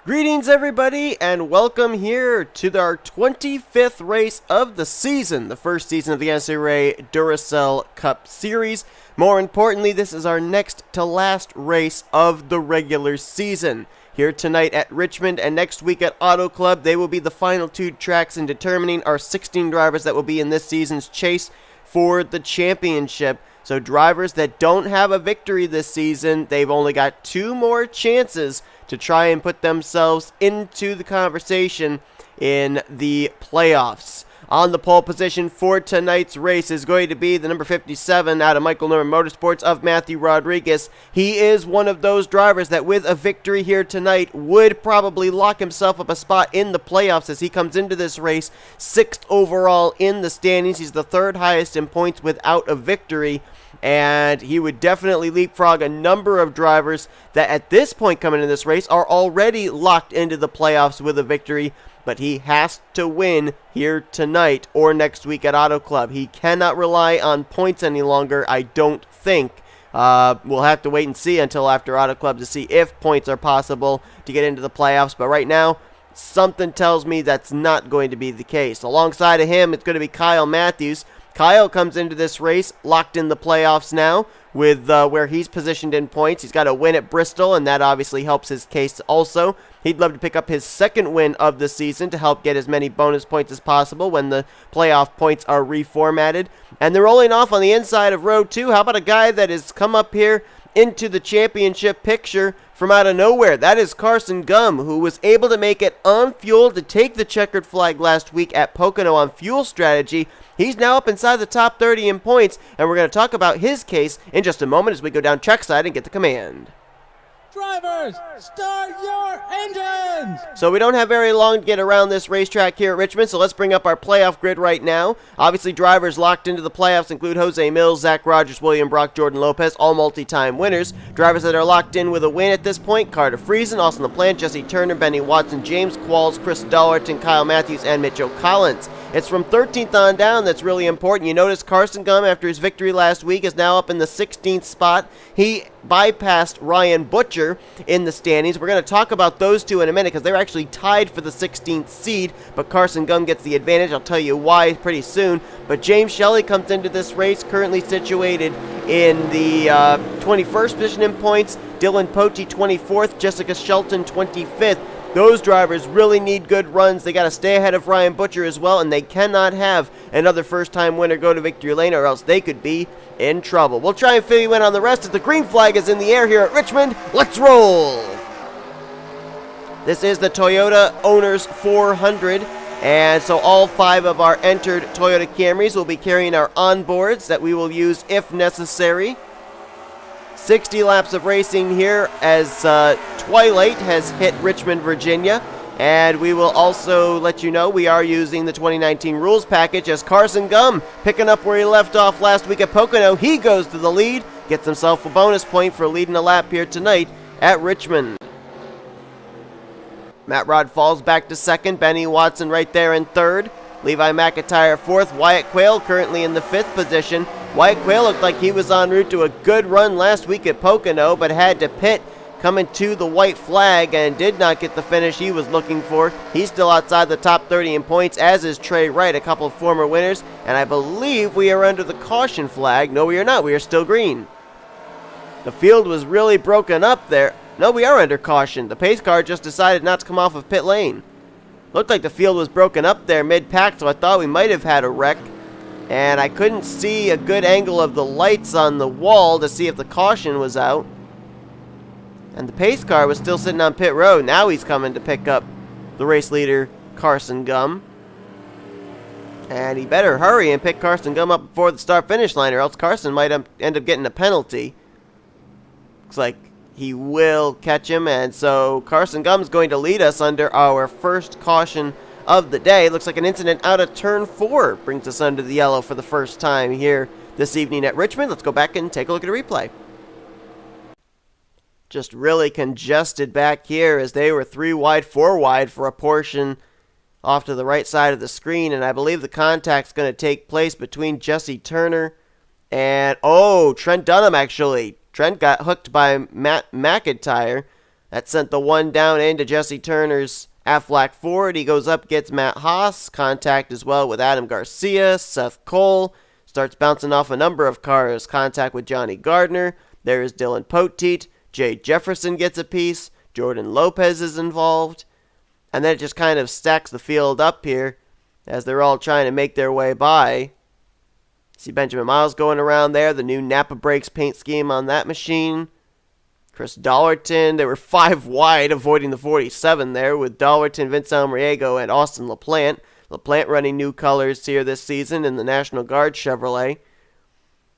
Greetings everybody and welcome here to our 25th race of the season, the first season of the NNSCRA Duracell Cup Series. More importantly, this is our next to last race of the regular season. Here tonight at Richmond and next week at Auto Club, they will be the final two tracks in determining our 16 drivers that will be in this season's chase for the championship. So drivers that don't have a victory this season, they've only got two more chances to try and put themselves into the conversation in the playoffs. On the pole position for tonight's race is going to be the number 57 out of Michael Norman Motorsports of Matthew Rodriguez. He is one of those drivers that with a victory here tonight would probably lock himself up a spot in the playoffs as he comes into this race 6th overall in the standings. He's the 3rd highest in points without a victory. And he would definitely leapfrog a number of drivers that at this point coming in this race are already locked into the playoffs with a victory. But he has to win here tonight or next week at Auto Club. He cannot rely on points any longer, I don't think. We'll have to wait and see until after Auto Club to see if points are possible to get into the playoffs. But right now, something tells me that's not going to be the case. Alongside of him, it's going to be K Mathews. Kyle comes into this race locked in the playoffs now with where he's positioned in points. He's got a win at Bristol, and that obviously helps his case also. He'd love to pick up his 2nd win of the season to help get as many bonus points as possible when the playoff points are reformatted. And they're rolling off on the inside of row 2. How about a guy that has come up here into the championship picture from out of nowhere? That is Carson Gum, who was able to make it on fuel to take the checkered flag last week at Pocono on fuel strategy. He's now up inside the top 30 in points, and we're going to talk about his case in just a moment as we go down trackside and get the command. Drivers, start your engines! So we don't have very long to get around this racetrack here at Richmond, so let's bring up our playoff grid right now. Obviously, drivers locked into the playoffs include Jose Millz, Zach Rogers, William Brock, Jordan Lopez, all multi-time winners. Drivers that are locked in with a win at this point: K Friesen, Austin LaPlante, Jesse Turner, Benny Watson, James Qualls, Chris Dollarton, K Mathews, and Mitchell Collins. It's from 13th on down that's really important. You notice Carson Gum, after his victory last week, is now up in the 16th spot. He bypassed Ryan Butcher in the standings. We're going to talk about those two in a minute because they're actually tied for the 16th seed, but Carson Gum gets the advantage. I'll tell you why pretty soon. But James Shelly comes into this race currently situated in the 21st position in points. Dylan Poteet 24th, J Shelton 25th. Those drivers really need good runs. They got to stay ahead of Ryan Butcher as well, and they cannot have another first-time winner go to victory lane or else they could be in trouble. We'll try and fill you in on the rest as the green flag is in the air here at Richmond. Let's roll! This is the Toyota Owners 400, and so all 5 of our entered Toyota Camrys will be carrying our onboards that we will use if necessary. 60 laps of racing here as twilight has hit Richmond, Virginia. And we will also let you know we are using the 2019 rules package as Carson Gum, picking up where he left off last week at Pocono. He goes to the lead, gets himself a bonus point for leading a lap here tonight at Richmond. Matt Rod falls back to 2nd. Benny Watson right there in 3rd. Levi McIntyre 4th. Wyatt Quail currently in the 5th position. Wyatt Quail looked like he was en route to a good run last week at Pocono, but had to pit coming to the white flag and did not get the finish he was looking for. He's still outside the top 30 in points, as is Trey Wright, a couple of former winners. And I believe we are under the caution flag. No, we are not. We are still green. The field was really broken up there. No, we are under caution. The pace car just decided not to come off of pit lane. Looked like the field was broken up there mid-pack, so I thought we might have had a wreck. And I couldn't see a good angle of the lights on the wall to see if the caution was out. And the pace car was still sitting on pit road. Now he's coming to pick up the race leader, Carson Gum. And he better hurry and pick Carson Gum up before the start-finish line, or else Carson might end up getting a penalty. Looks like he will catch him, and so Carson Gum's going to lead us under our first caution of the day. Looks like an incident out of turn 4 brings us under the yellow for the first time here this evening at Richmond. Let's go back and take a look at a replay. Just really congested back here as they were 3 wide, 4 wide for a portion off to the right side of the screen, and I believe the contact's going to take place between Jesse Turner and, Trent Dunham actually. Trent got hooked by M McIntire. That sent the one down into Jesse Turner's Aflac Ford. He goes up, gets Matt Haas. Contact as well with Adam Garcia. Seth Cole starts bouncing off a number of cars. Contact with Johnny Gardner. There is Dylan Poteet. J Jefferson gets a piece. Jordan Lopez is involved. And then it just kind of stacks the field up here as they're all trying to make their way by. See Benjamin Miles going around there. The new Napa Brakes paint scheme on that machine. Chris Dollarton, they were 5 wide, avoiding the 47 there with Dollarton, Vince Almriego, and Austin LaPlante. LaPlante running new colors here this season in the National Guard Chevrolet.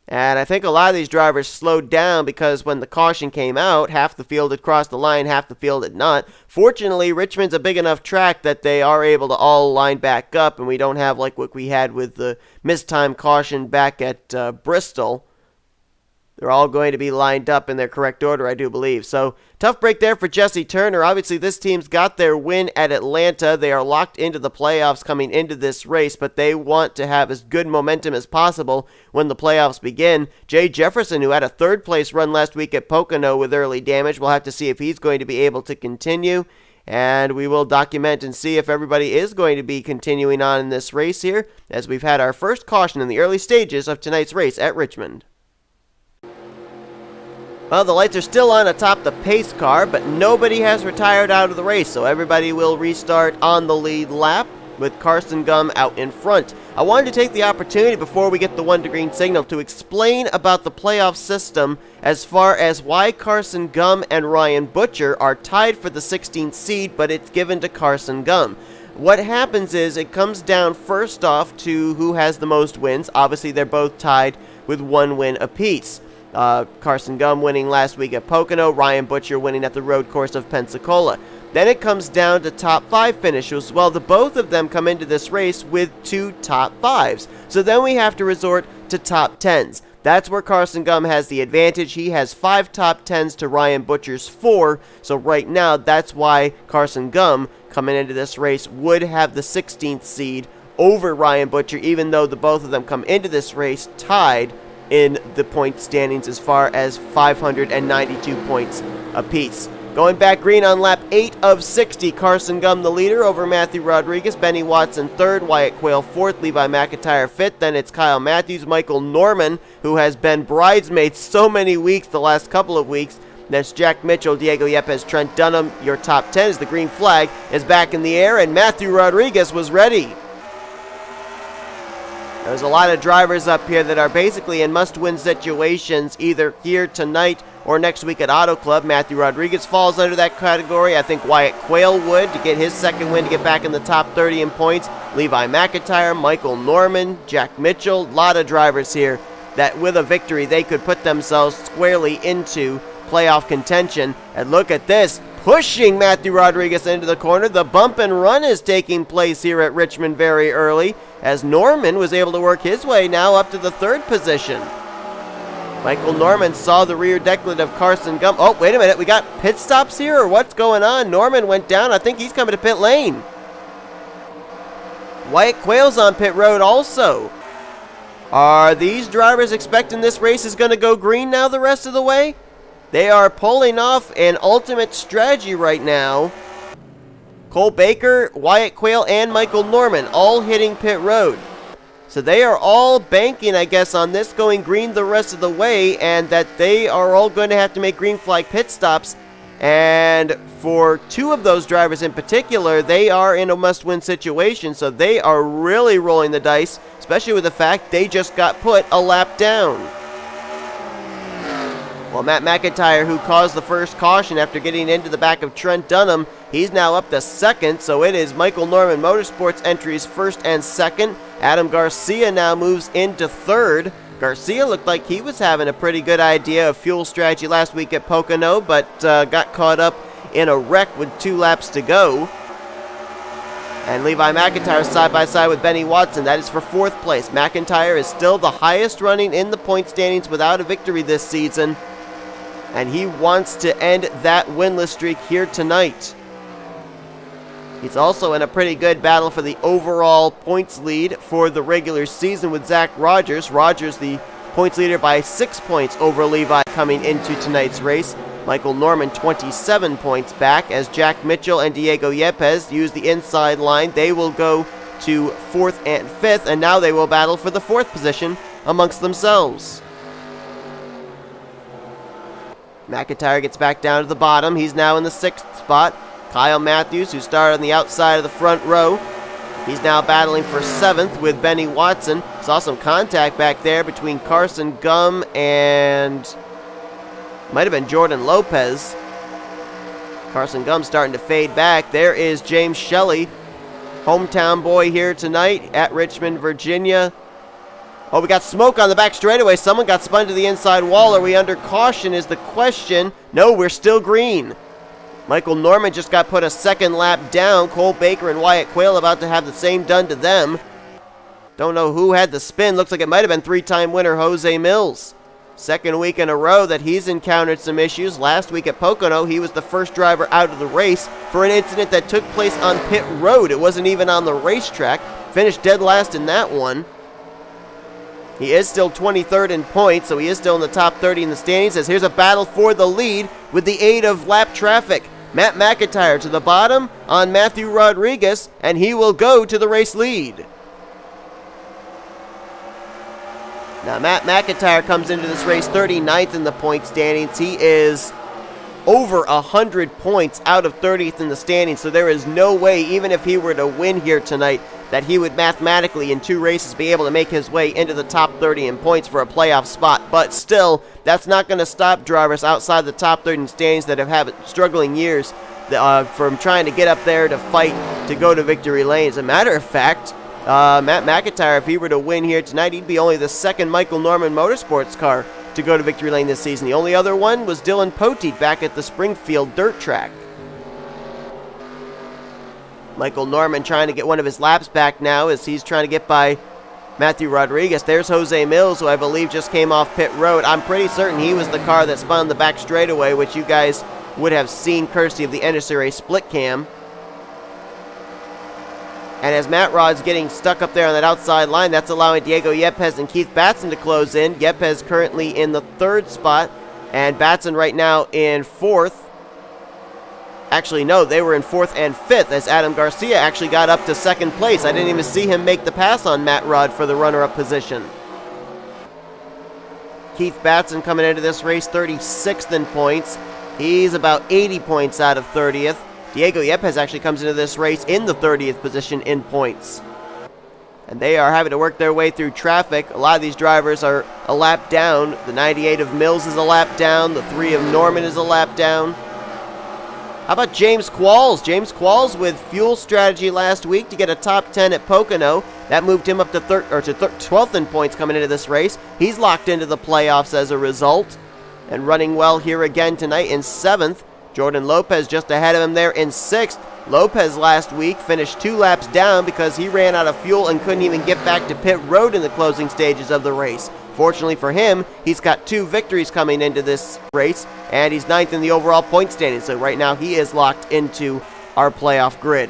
And I think a lot of these drivers slowed down because when the caution came out, half the field had crossed the line, half the field had not. Fortunately, Richmond's a big enough track that they are able to all line back up, and we don't have like what we had with the missed time caution back at Bristol. They're all going to be lined up in their correct order, I do believe. So, tough break there for Jesse Turner. Obviously, this team's got their win at Atlanta. They are locked into the playoffs coming into this race, but they want to have as good momentum as possible when the playoffs begin. J Jefferson, who had a third-place run last week at Pocono with early damage, we'll have to see if he's going to be able to continue. And we will document and see if everybody is going to be continuing on in this race here, as we've had our first caution in the early stages of tonight's race at Richmond. Well, the lights are still on atop the pace car, but nobody has retired out of the race, so everybody will restart on the lead lap with Carson Gum out in front. I wanted to take the opportunity before we get the 1 to green signal to explain about the playoff system as far as why Carson Gum and Ryan Butcher are tied for the 16th seed, but it's given to Carson Gum. What happens is it comes down first off to who has the most wins. Obviously, they're both tied with 1 win apiece. Carson Gum winning last week at Pocono, Ryan Butcher winning at the road course of Pensacola. Then it comes down to top 5 finishes. Well, the both of them come into this race with 2 top 5s. So then we have to resort to top 10s. That's where Carson Gum has the advantage. He has 5 top 10s to Ryan Butcher's 4. So right now, that's why Carson Gum, coming into this race, would have the 16th seed over Ryan Butcher, even though the both of them come into this race tied in the point standings as far as 592 points apiece. Going back green on lap 8 of 60, Carson Gum the leader over Matthew Rodriguez, Benny Watson third, Wyatt Quail fourth, Levi McIntire fifth, then it's Kyle Mathews, Michael Norman, who has been bridesmaid so many weeks the last couple of weeks. That's Jack Mitchell, Diego Yepez, Trent Dunham. Your top 10 as the green flag is back in the air, and Matthew Rodriguez was ready. There's a lot of drivers up here that are basically in must-win situations, either here tonight or next week at Auto Club. Matthew Rodriguez falls under that category. I think Wyatt Quail would to get his second win to get back in the top 30 in points. Levi McIntire, Michael Norman, Jack Mitchell, a lot of drivers here that with a victory they could put themselves squarely into playoff contention. And look at this, pushing Matthew Rodriguez into the corner. The bump and run is taking place here at Richmond very early, as Norman was able to work his way now up to the 3rd position. Michael Norman saw the rear decklet of Carson Gum. Oh, wait a minute, we got pit stops here, or what's going on? Norman went down. I think he's coming to pit lane. Wyatt Quail's on pit road also. Are these drivers expecting this race is going to go green now the rest of the way? They are pulling off an ultimate strategy right now. Cole Baker, Wyatt Quail, and Michael Norman all hitting pit road. So they are all banking, I guess, on this going green the rest of the way, and that they are all going to have to make green flag pit stops. And for 2 of those drivers in particular, they are in a must-win situation, so they are really rolling the dice, especially with the fact they just got put a lap down. Well, Matt McIntire, who caused the first caution after getting into the back of Trent Dunham, he's now up to 2nd, so it is Michael Norman Motorsports entries 1st and 2nd. Adam Garcia now moves into 3rd. Garcia looked like he was having a pretty good idea of fuel strategy last week at Pocono, but got caught up in a wreck with 2 laps to go. And Levi McIntire side by side with Benny Watson. That is for 4th place. McIntire is still the highest running in the point standings without a victory this season, and he wants to end that winless streak here tonight. He's also in a pretty good battle for the overall points lead for the regular season with Zach Rogers. Rogers, the points leader by 6 points over Levi coming into tonight's race. Michael Norman 27 points back as Jack Mitchell and Diego Yepez use the inside line. They will go to 4th and 5th, and now they will battle for the 4th position amongst themselves. McIntire gets back down to the bottom. He's now in the 6th spot. Kyle Mathews, who started on the outside of the front row, he's now battling for 7th with Benny Watson. Saw some contact back there between Carson Gum and might have been Jordan Lopez. Carson Gum starting to fade back. There is J Shelly, hometown boy here tonight at Richmond, Virginia. Oh, we got smoke on the back straightaway. Someone got spun to the inside wall. Are we under caution is the question. No, we're still green. Michael Norman just got put a second lap down. Cole Baker and Wyatt Quail about to have the same done to them. Don't know who had the spin. Looks like it might have been 3-time winner Jose Millz. Second week in a row that he's encountered some issues. Last week at Pocono, he was the first driver out of the race for an incident that took place on pit road. It wasn't even on the racetrack. Finished dead last in that one. He is still 23rd in points, so he is still in the top 30 in the standings. As here's a battle for the lead with the aid of lap traffic. Matt McIntire to the bottom on Matthew Rodriguez, and he will go to the race lead. Now, Matt McIntire comes into this race 39th in the point standings. He is over 100 points out of 30th in the standings, so there is no way, even if he were to win here tonight, that he would mathematically in 2 races be able to make his way into the top 30 in points for a playoff spot. But still, that's not going to stop drivers outside the top 30 in standings that have had struggling years from trying to get up there to fight to go to victory lane. As a matter of fact, Matt McIntire, if he were to win here tonight, he'd be only the second Michael Norman Motorsports car to go to victory lane this season. The only other one was Dylan Poteet back at the Springfield dirt track. Michael Norman trying to get one of his laps back now as he's trying to get by Matthew Rodriguez. There's Jose Millz, who I believe just came off pit road. I'm pretty certain he was the car that spun the back straightaway, which you guys would have seen courtesy of the NNSCRA split cam. And as Matt Rod's getting stuck up there on that outside line, that's allowing Diego Yepez and Keith Batson to close in. Yepez currently in the 3rd spot, and Batson right now in 4th. Actually, no, they were in 4th and 5th as Adam Garcia actually got up to 2nd place. I didn't even see him make the pass on Matt Rod for the runner-up position. Keith Batson coming into this race 36th in points. He's about 80 points out of 30th. Diego Yepez actually comes into this race in the 30th position in points. And they are having to work their way through traffic. A lot of these drivers are a lap down. The 98 of Millz is a lap down. The 3 of Norman is a lap down. How about James Qualls? James Qualls with fuel strategy last week to get a top 10 at Pocono. That moved him up to 12th in points coming into this race. He's locked into the playoffs as a result. And running well here again tonight in 7th. Jordan Lopez just ahead of him there in 6th. Lopez last week finished 2 laps down because he ran out of fuel and couldn't even get back to pit road in the closing stages of the race. Fortunately for him, he's got 2 victories coming into this race, and he's 9th in the overall point standing. So right now he is locked into our playoff grid.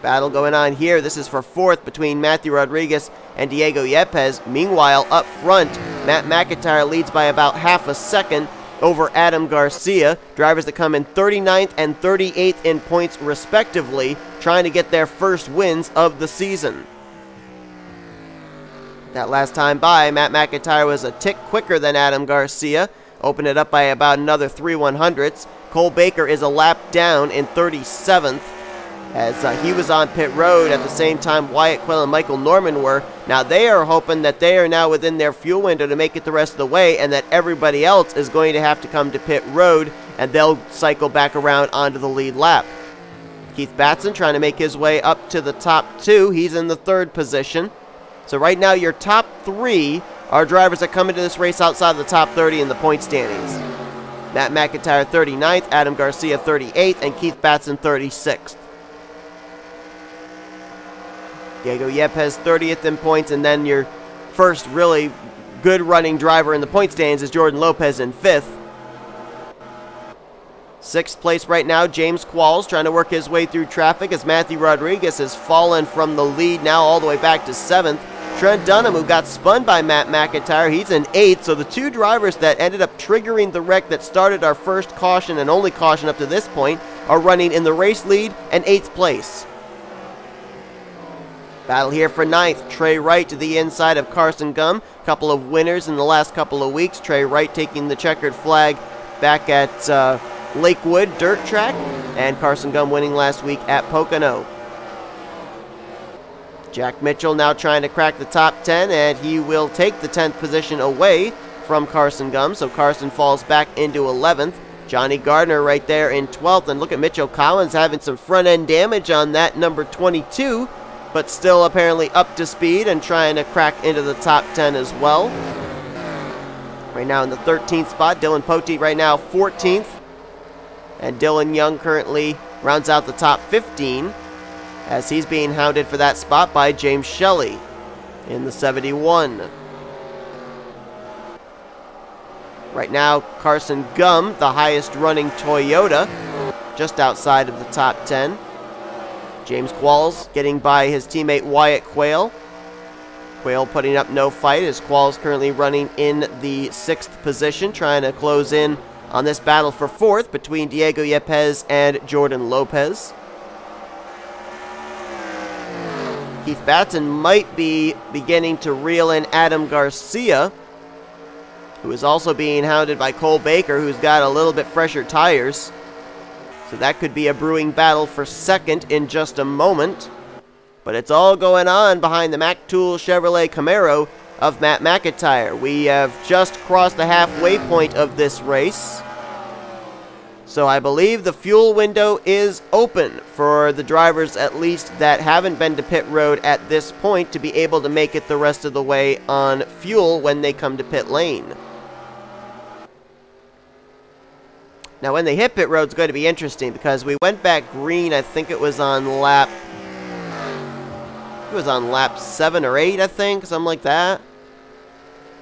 Battle going on here. This is for 4th between Matthew Rodriguez and Diego Yepez. Meanwhile, up front, Matt McIntire leads by about half a second over Adam Garcia. Drivers that come in 39th and 38th in points respectively, trying to get their first wins of the season. That last time by, Matt McIntire was a tick quicker than Adam Garcia. Opened it up by about another 3/100ths. Cole Baker is a lap down in 37th as he was on pit road at the same time Wyatt Quail and Michael Norman were. Now they are hoping that they are now within their fuel window to make it the rest of the way, and that everybody else is going to have to come to pit road and they'll cycle back around onto the lead lap. Keith Batson trying to make his way up to the top 2. He's in the 3rd position. So right now your top 3 are drivers that come into this race outside of the top 30 in the point standings. Matt McIntire 39th, Adam Garcia 38th, and Keith Batson 36th. Diego Yepez 30th in points, and then your first really good running driver in the point standings is Jordan Lopez in 5th. 6th place right now, James Qualls trying to work his way through traffic as Matthew Rodriguez has fallen from the lead now all the way back to 7th. Trent Dunham, who got spun by M McIntire, he's in 8th. So the two drivers that ended up triggering the wreck that started our first caution and only caution up to this point are running in the race lead and 8th place. Battle here for 9th. Trey Wright to the inside of Carson Gum. Couple of winners in the last couple of weeks. Trey Wright taking the checkered flag back at Lakewood Dirt Track, and Carson Gum winning last week at Pocono. Jack Mitchell now trying to crack the top 10, and he will take the 10th position away from Carson Gum, so Carson falls back into 11th. Johnny Gardner right there in 12th, and look at Mitchell Collins having some front-end damage on that number 22, but still apparently up to speed and trying to crack into the top 10 as well. Right now in the 13th spot, Dylan Poteet right now 14th, and Dylan Young currently rounds out the top 15, as he's being hounded for that spot by J Shelly in the 71. Right now, Carson Gum, the highest running Toyota, just outside of the top 10. J Qualls getting by his teammate Wyatt Quail. Quail putting up no fight as Qualls currently running in the 6th position, trying to close in on this battle for 4th between Diego Yepez and Jordan Lopez. Keith Batson might be beginning to reel in Adam Garcia, who is also being hounded by Cole Baker, who's got a little bit fresher tires. So that could be a brewing battle for 2nd in just a moment. But it's all going on behind the Mac Tool Chevrolet Camaro of M McIntire. We have just crossed the halfway point of this race. So I believe the fuel window is open for the drivers, at least that haven't been to pit road at this point, to be able to make it the rest of the way on fuel when they come to pit lane. Now when they hit pit road, it's going to be interesting because we went back green, I think it was on lap 7 or 8, I think, something like that.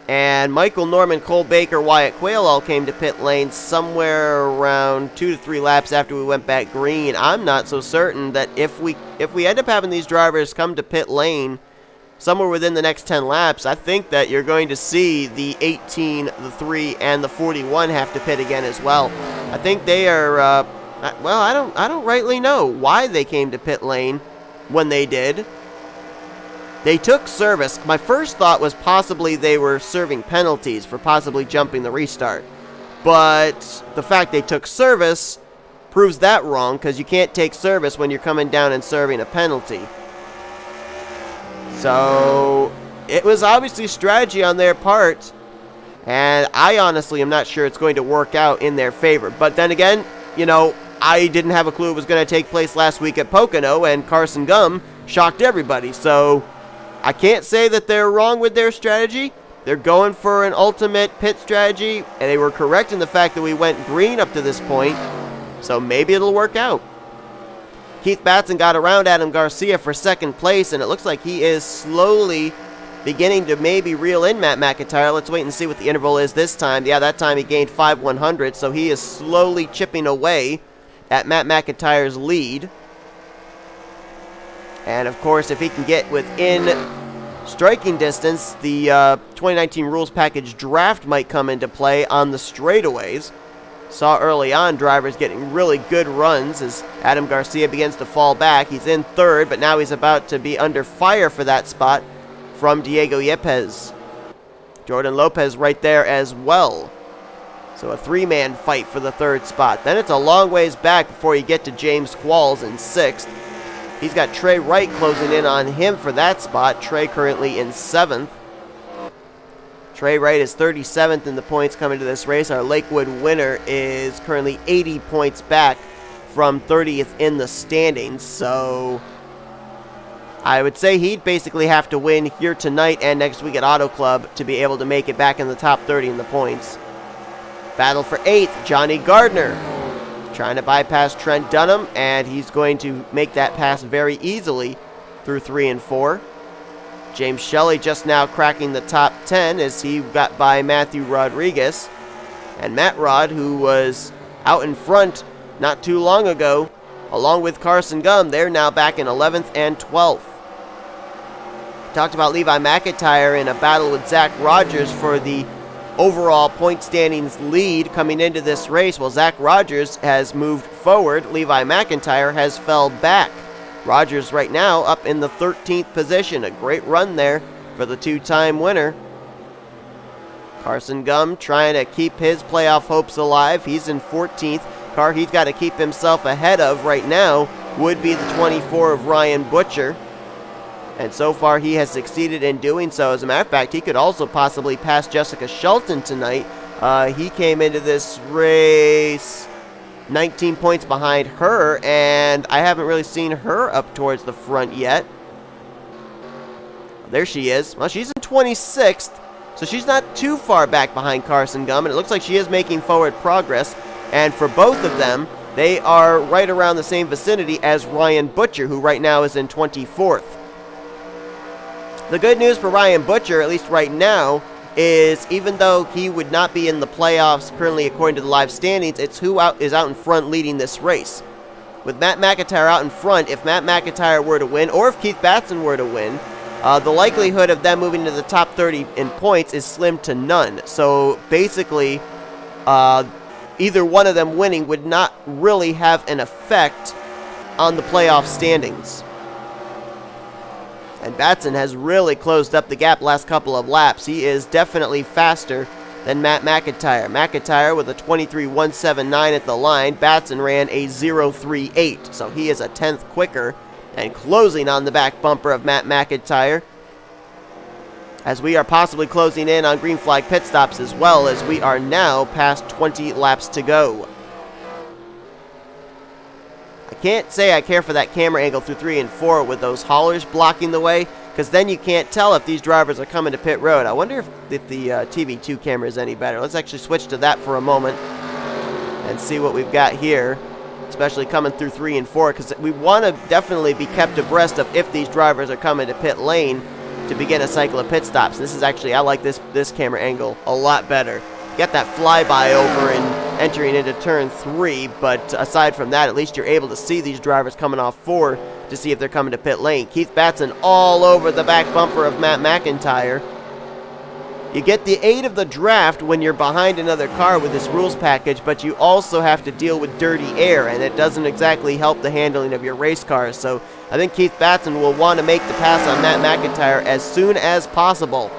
And Michael Norman, Cole Baker, Wyatt Quail all came to pit lane somewhere around 2 to 3 laps after we went back green. I'm not so certain that if we end up having these drivers come to pit lane somewhere within the next 10 laps, I think that you're going to see the 18, the 3, and the 41 have to pit again as well. I think they are, well, I don't rightly know why they came to pit lane when they did. They took service. My first thought was possibly they were serving penalties for possibly jumping the restart. But the fact they took service proves that wrong, because you can't take service when you're coming down and serving a penalty. So it was obviously strategy on their part, and I honestly am not sure it's going to work out in their favor. But then again, you know, I didn't have a clue it was going to take place last week at Pocono, and Carson Gum shocked everybody. So I can't say that they're wrong with their strategy. They're going for an ultimate pit strategy, and they were correct in the fact that we went green up to this point. So maybe it'll work out. Keith Batson got around Adam Garcia for 2nd place, and it looks like he is slowly beginning to maybe reel in M McIntire. Let's wait and see what the interval is this time. Yeah, that time he gained 5/100, so he is slowly chipping away at M McIntire's lead. And of course, if he can get within striking distance, the 2019 rules package draft might come into play on the straightaways. Saw early on drivers getting really good runs as Adam Garcia begins to fall back. He's in 3rd, but now he's about to be under fire for that spot from Diego Yepez. Jordan Lopez right there as well. So a 3-man fight for the 3rd spot. Then it's a long ways back before you get to J Qualls in 6th. He's got Trey Wright closing in on him for that spot. Trey currently in 7th. Trey Wright is 37th in the points coming to this race. Our Lakewood winner is currently 80 points back from 30th in the standings. So I would say he'd basically have to win here tonight and next week at Auto Club to be able to make it back in the top 30 in the points. Battle for 8th, Johnny Gardner trying to bypass Trent Dunham, and he's going to make that pass very easily through 3 and 4. J Shelly just now cracking the top 10 as he got by Matthew Rodriguez. And Matt Rod, who was out in front not too long ago, along with Carson Gum, they're now back in 11th and 12th. Talked about Levi McIntire in a battle with Zach Rogers for the overall point standings lead coming into this race. Well, Zach Rogers has moved forward. Levi McIntire has fell back. Rogers right now up in the 13th position. A great run there for the two-time winner. Carson Gum trying to keep his playoff hopes alive. He's in 14th. Car he's got to keep himself ahead of right now would be the 24 of Ryan Butcher. And so far, he has succeeded in doing so. As a matter of fact, he could also possibly pass J Shelton tonight. He came into this race 19 points behind her, and I haven't really seen her up towards the front yet. There she is. Well, she's in 26th, so she's not too far back behind Carson Gum, and it looks like she is making forward progress. And for both of them, they are right around the same vicinity as Ryan Butcher, who right now is in 24th. The good news for Ryan Butcher, at least right now, is even though he would not be in the playoffs currently according to the live standings, it's who is out in front leading this race. With Matt McIntire out in front, if Matt McIntire were to win, or if Keith Batson were to win, the likelihood of them moving to the top 30 in points is slim to none. So basically, either one of them winning would not really have an effect on the playoff standings. And Batson has really closed up the gap last couple of laps. He is definitely faster than Matt McIntire. McIntire with a 23.179 at the line. Batson ran a 0.38, so he is a tenth quicker and closing on the back bumper of Matt McIntire. As we are possibly closing in on green flag pit stops as well, as we are now past 20 laps to go. I can't say I care for that camera angle through 3 and 4 with those haulers blocking the way, because then you can't tell if these drivers are coming to pit road. I wonder if the TV2 camera is any better. Let's actually switch to that for a moment and see what we've got here, especially coming through 3 and 4, because we want to definitely be kept abreast of if these drivers are coming to pit lane to begin a cycle of pit stops. This is actually, I like this camera angle a lot better. Get that flyby over and entering into turn 3, but aside from that, at least you're able to see these drivers coming off 4 to see if they're coming to pit lane. Keith Batson all over the back bumper of Matt McIntire. You get the aid of the draft when you're behind another car with this rules package, but you also have to deal with dirty air, and it doesn't exactly help the handling of your race cars. So I think Keith Batson will want to make the pass on Matt McIntire as soon as possible.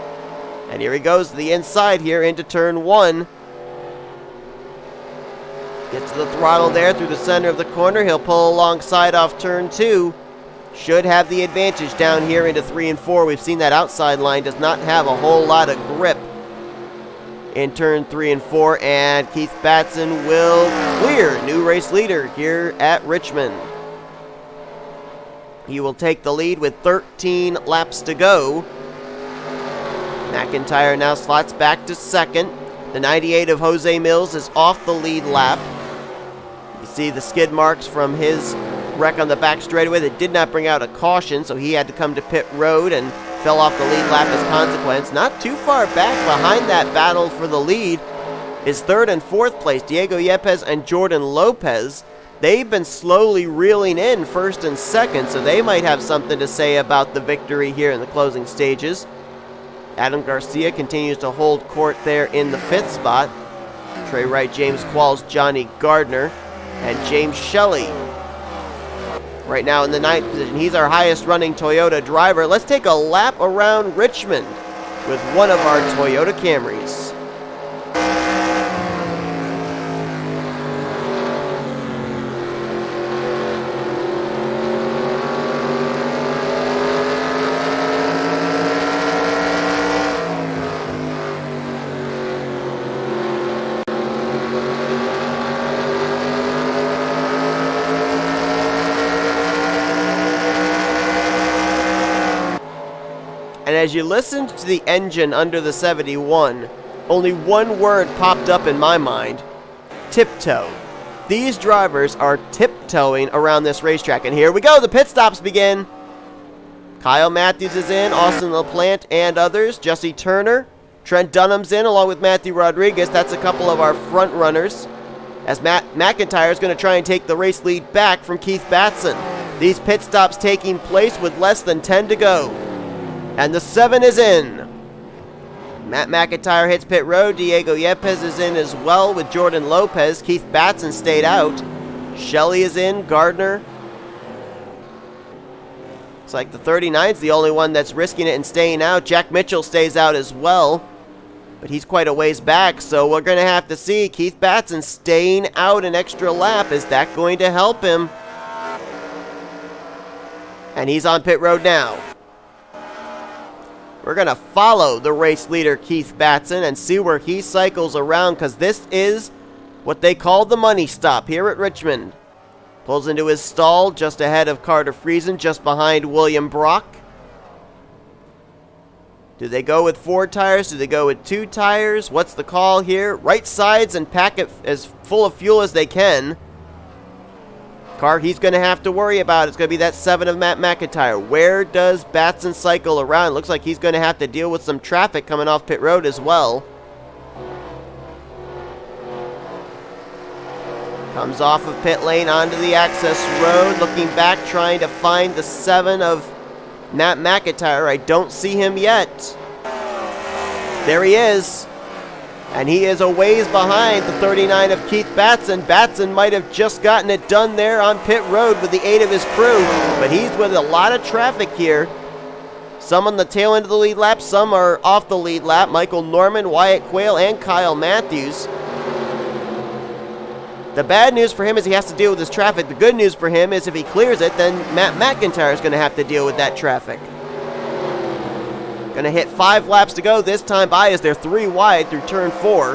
And here he goes to the inside here into turn 1. Gets to the throttle there through the center of the corner. He'll pull alongside off turn 2. Should have the advantage down here into 3 and 4. We've seen that outside line does not have a whole lot of grip in turn 3 and 4. And Keith Batson will clear new race leader here at Richmond. He will take the lead with 13 laps to go. McIntire now slots back to second. The 98 of Jose Millz is off the lead lap. You see the skid marks from his wreck on the back straightaway that did not bring out a caution, so he had to come to pit road and fell off the lead lap as consequence. Not too far back behind that battle for the lead is third and fourth place, Diego Yepez and Jordan Lopez. They've been slowly reeling in first and second, so they might have something to say about the victory here in the closing stages. Adam Garcia continues to hold court there in the fifth spot. Trey Wright, J Qualls, J Gardner, and J Shelly. Right now in the ninth position. He's our highest running Toyota driver. Let's take a lap around Richmond with one of our Toyota Camrys. And as you listened to the engine under the 71, only one word popped up in my mind: tiptoe. These drivers are tiptoeing around this racetrack. And here we go, the pit stops begin. K Mathews is in, Austin LaPlante and others. Jesse Turner, Trent Dunham's in along with Matthew Rodriguez. That's a couple of our front runners. As Matt McIntire is going to try and take the race lead back from Keith Batson. These pit stops taking place with less than 10 to go. And the 7 is in. Matt McIntire hits pit road. Diego Yepez is in as well with Jordan Lopez. Keith Batson stayed out. Shelly is in. Gardner. Looks like the 39's the only one that's risking it and staying out. Jack Mitchell stays out as well, but he's quite a ways back, so we're going to have to see. Keith Batson staying out an extra lap. Is that going to help him? And he's on pit road now. We're going to follow the race leader, Keith Batson, and see where he cycles around, because this is what they call the money stop here at Richmond. Pulls into his stall just ahead of Carter Friesen, just behind William Brock. Do they go with 4 tires? Do they go with 2 tires? What's the call here? Right sides and pack it as full of fuel as they can. Car he's going to have to worry about, it's going to be that 7 of Matt McIntire. Where does Batson cycle around? Looks like he's going to have to deal with some traffic coming off pit road as well. Comes off of pit lane onto the access road, looking back, trying to find the 7 of Matt McIntire. I don't see him yet. There he is. And he is a ways behind the 39 of Keith Batson. Batson might have just gotten it done there on pit road with the 8 of his crew, but he's with a lot of traffic here. Some on the tail end of the lead lap, some are off the lead lap. Michael Norman, Wyatt Quail, and Kyle Mathews. The bad news for him is he has to deal with this traffic. The good news for him is if he clears it, then Matt McIntire is going to have to deal with that traffic. Going to hit 5 laps to go this time by as they're 3 wide through turn 4.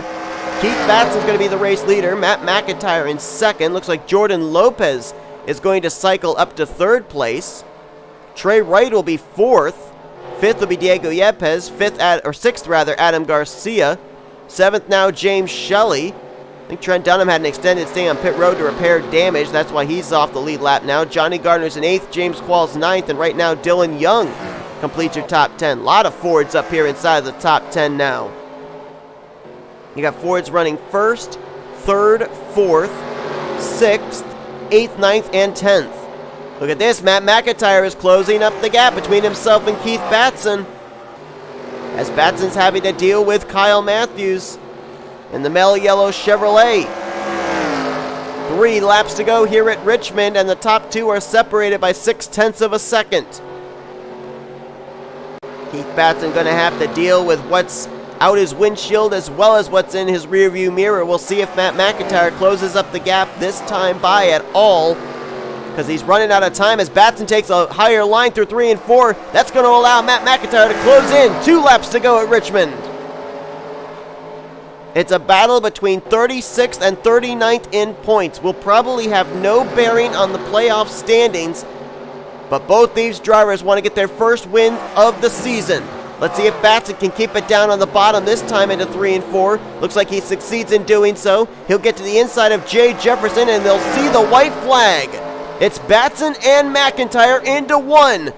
Keith Batson's going to be the race leader. Matt McIntire in second. Looks like Jordan Lopez is going to cycle up to 3rd place. T Wright will be 4th. 5th will be Diego Yepez. 6th rather, Adam Garcia. 7th now, J Shelly. I think Trent Dunham had an extended stay on pit road to repair damage. That's why he's off the lead lap now. Johnny Gardner's in 8th, J Qualls 9th, and right now Dylan Young completes your top 10. A lot of Fords up here inside of the top 10 now. You got Fords running 1st, 3rd, 4th, 6th, 8th, 9th, and 10th. Look at this. Matt McIntire is closing up the gap between himself and Keith Batson, as Batson's having to deal with Kyle Mathews in the Mel Yellow Chevrolet. 3 laps to go here at Richmond, and the top 2 are separated by 0.6 of a second. Keith Batson going to have to deal with what's out his windshield as well as what's in his rearview mirror. We'll see if Matt McIntire closes up the gap this time by at all, because he's running out of time as Batson takes a higher line through 3 and 4. That's going to allow Matt McIntire to close in. 2 laps to go at Richmond. It's a battle between 36th and 39th in points. Will probably have no bearing on the playoff standings, but both these drivers want to get their first win of the season. Let's see if Batson can keep it down on the bottom this time into 3 and 4. Looks like he succeeds in doing so. He'll get to the inside of J Jefferson, and they'll see the white flag. It's Batson and McIntire into 1.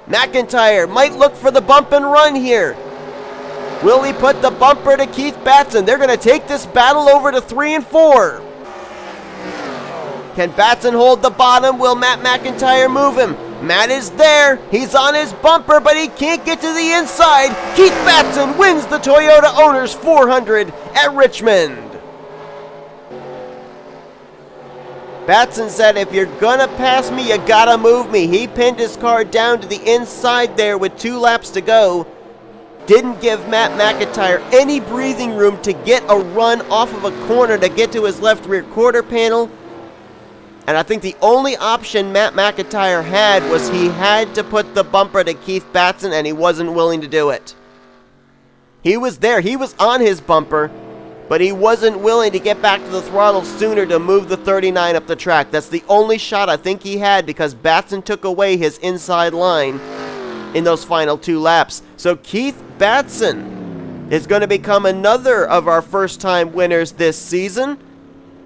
McIntire might look for the bump and run here. Will he put the bumper to Keith Batson? They're going to take this battle over to 3 and 4. Can Batson hold the bottom? Will Matt McIntire move him? Matt is there. He's on his bumper, but he can't get to the inside. Keith Batson wins the Toyota Owners 400 at Richmond. Batson said, if you're going to pass me, you got to move me. He pinned his car down to the inside there with 2 laps to go. Didn't give Matt McIntire any breathing room to get a run off of a corner to get to his left rear quarter panel. And I think the only option Matt McIntire had was he had to put the bumper to Keith Batson, and he wasn't willing to do it. He was there. He was on his bumper, but he wasn't willing to get back to the throttle sooner to move the 39 up the track. That's the only shot I think he had, because Batson took away his inside line in those final 2 laps. So Keith Batson is going to become another of our first-time winners this season,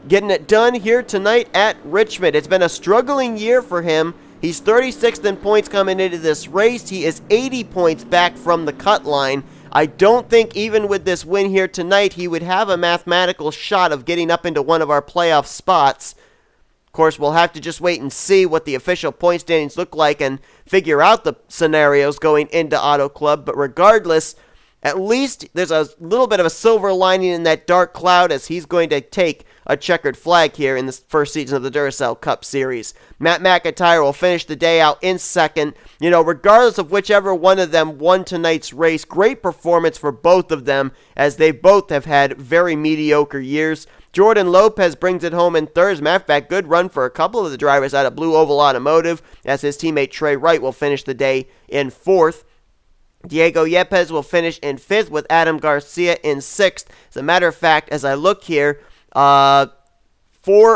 getting it done here tonight at Richmond. It's been a struggling year for him. He's 36th in points coming into this race. He is 80 points back from the cut line. I don't think even with this win here tonight he would have a mathematical shot of getting up into one of our playoff spots. Of course, we'll have to just wait and see what the official point standings look like and figure out the scenarios going into Auto Club. But regardless, at least there's a little bit of a silver lining in that dark cloud, as he's going to take a checkered flag here in this first season of the Duracell Cup Series. M McIntire will finish the day out in second. Regardless of whichever one of them won tonight's race, great performance for both of them, as they both have had very mediocre years. Jordan Lopez brings it home in third. As a matter of fact, good run for a couple of the drivers out of Blue Oval Automotive, as his teammate Trey Wright will finish the day in fourth. Diego Yepez will finish in fifth, with Adam Garcia in sixth. As a matter of fact, as I look here, 4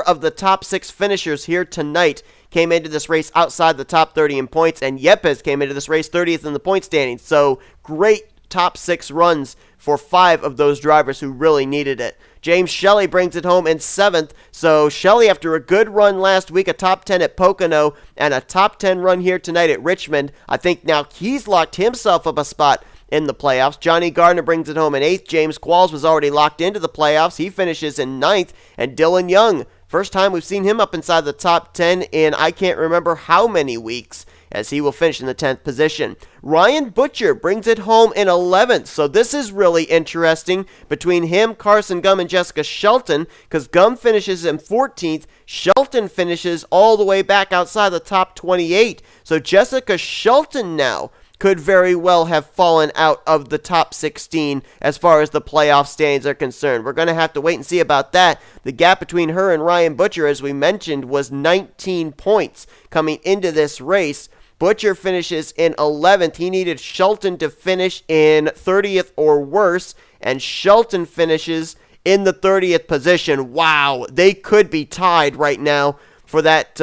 of the top 6 finishers here tonight came into this race outside the top 30 in points, and Yepez came into this race 30th in the point standings. So great top 6 runs for 5 of those drivers who really needed it. J Shelly brings it home in 7th. So Shelly, after a good run last week, a top 10 at Pocono, and a top 10 run here tonight at Richmond, I think now he's locked himself up a spot in the playoffs. J Gardner brings it home in 8th. J Qualls was already locked into the playoffs. He finishes in 9th. And Dylan Young, first time we've seen him up inside the top 10 in I can't remember how many weeks, as he will finish in the 10th position. Ryan Butcher brings it home in 11th. So this is really interesting between him, Carson Gum, and Jessica Shelton, because Gum finishes in 14th. Shelton finishes all the way back outside the top 28. So Jessica Shelton now could very well have fallen out of the top 16 as far as the playoff standings are concerned. We're going to have to wait and see about that. The gap between her and Ryan Butcher, as we mentioned, was 19 points coming into this race. Butcher finishes in 11th. He needed Shelton to finish in 30th or worse, and Shelton finishes in the 30th position. Wow, they could be tied right now for that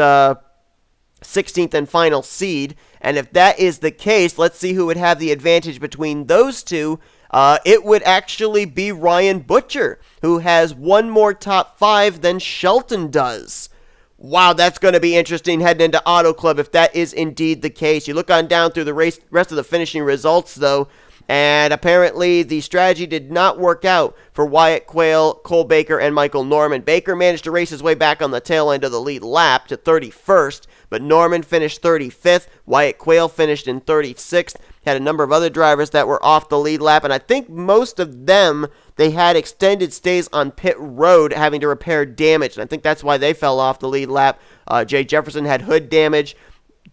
16th and final seed. And if that is the case, let's see who would have the advantage between those two. It would actually be Ryan Butcher, who has one more top 5 than Shelton does. Wow, that's going to be interesting heading into Auto Club if that is indeed the case. You look on down through the rest of the finishing results, though, and apparently the strategy did not work out for Wyatt Quail, Cole Baker, and Michael Norman. Baker managed to race his way back on the tail end of the lead lap to 31st, but Norman finished 35th. Wyatt Quail finished in 36th. Had a number of other drivers that were off the lead lap, and I think most of them, they had extended stays on pit road having to repair damage, and I think that's why they fell off the lead lap. J Jefferson had hood damage.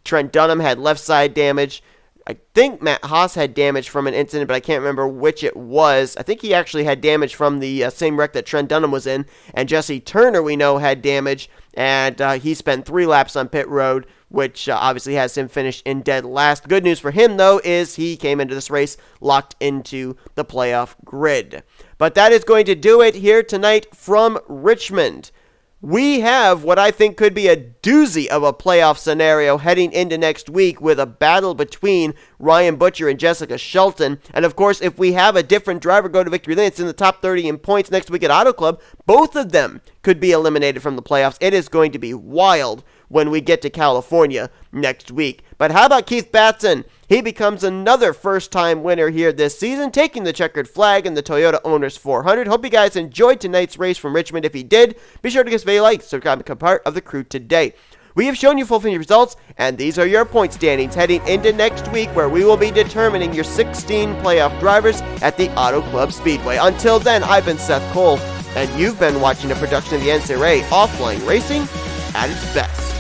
Trent Dunham had left side damage. I think M Haas had damage from an incident, but I can't remember which it was. I think he actually had damage from the same wreck that Trent Dunham was in. And Jesse Turner, we know, had damage, and he spent 3 laps on pit road, which obviously has him finished in dead last. Good news for him, though, is he came into this race locked into the playoff grid. But that is going to do it here tonight from Richmond. We have what I think could be a doozy of a playoff scenario heading into next week, with a battle between Ryan Butcher and Jessica Shelton. And of course, if we have a different driver go to victory lane, it's in the top 30 in points next week at Auto Club, both of them could be eliminated from the playoffs. It is going to be wild when we get to California next week. But how about Keith Batson? He becomes another first-time winner here this season, taking the checkered flag in the Toyota Owners 400. Hope you guys enjoyed tonight's race from Richmond. If you did, be sure to give us a video like, subscribe, and become part of the crew today. We have shown you full finished results, and these are your point standings heading into next week, where we will be determining your 16 playoff drivers at the Auto Club Speedway. Until then, I've been Seth Cole, and you've been watching a production of the NNSCRA Offline Racing at its best.